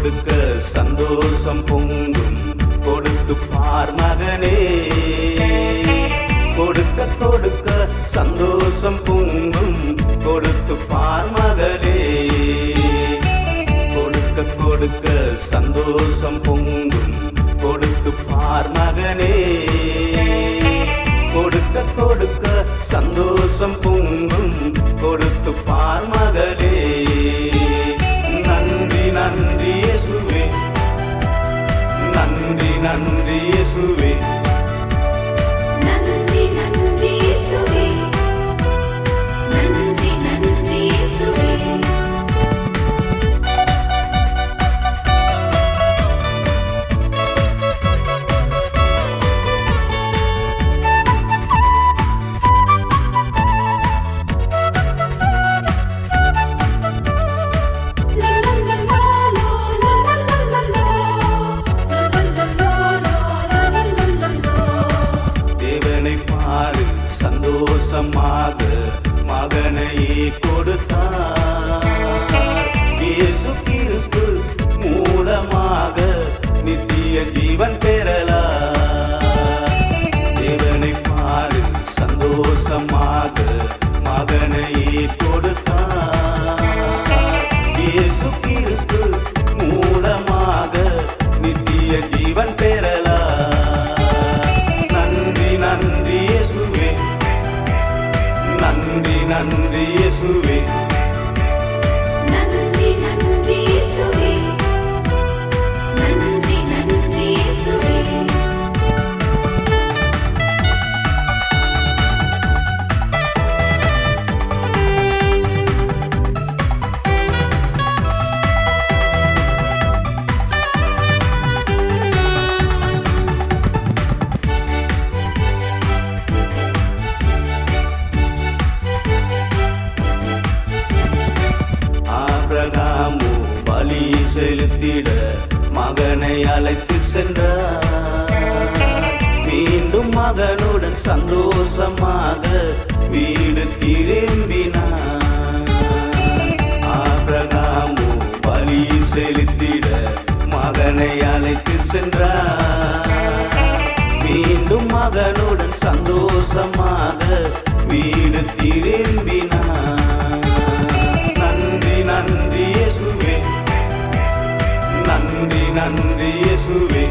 கொடுக்க சந்தோஷம் பொங்கும் கொடுத்து பார் மகனே. கொடுக்க கொடுக்க சந்தோஷம் பொங்கும் கொடுத்து பார் மகளே. கொடுக்க கொடுக்க சந்தோஷம் பொங்கும் கொடுத்து பார் மகனே. கொடுக்க கொடுக்க சந்தோஷம் பொங்கும் கொடுத்து பார் மகளே. நன்றி நன்றி இயேசுவே, நன்றி நன்றி இயேசுவே, நன்றி நன்றி இயேசுவே, நன்றி நன்றி இயேசுவே. சந்தோஷமாக மகனையே கொடுத்தார். இயேசு கிறிஸ்து மூலமாக நித்திய ஜீவன் பெறலாம். தேவனை பாரு சந்தோஷமாக மகனையே கொடுத்தார். இயேசு கிறிஸ்து மூலமாக நித்திய ஜீவன் பெறலாம். நன்றி நன்றி இயேசுவே, நன்றி நன்றி இயேசுவே, நன்றி நன்றி இயேசுவே, நன்றி நன்றி இயேசுவே. ஆபிரகாமு பலி செலுத்திட மகனை அழைத்து சென்றார். மீண்டும் மகனுடன் சந்தோஷமாக வீடு திரும்பினார். ஆபிரகாமு பலி செலுத்திட மகனை அழைத்து சென்றார். மீண்டும் மகனுடன் சந்தோஷமாக வீடு திரும்பினார். நன்றி நன்றி இயேசுவே, நன்றி நன்றி இயேசுவே,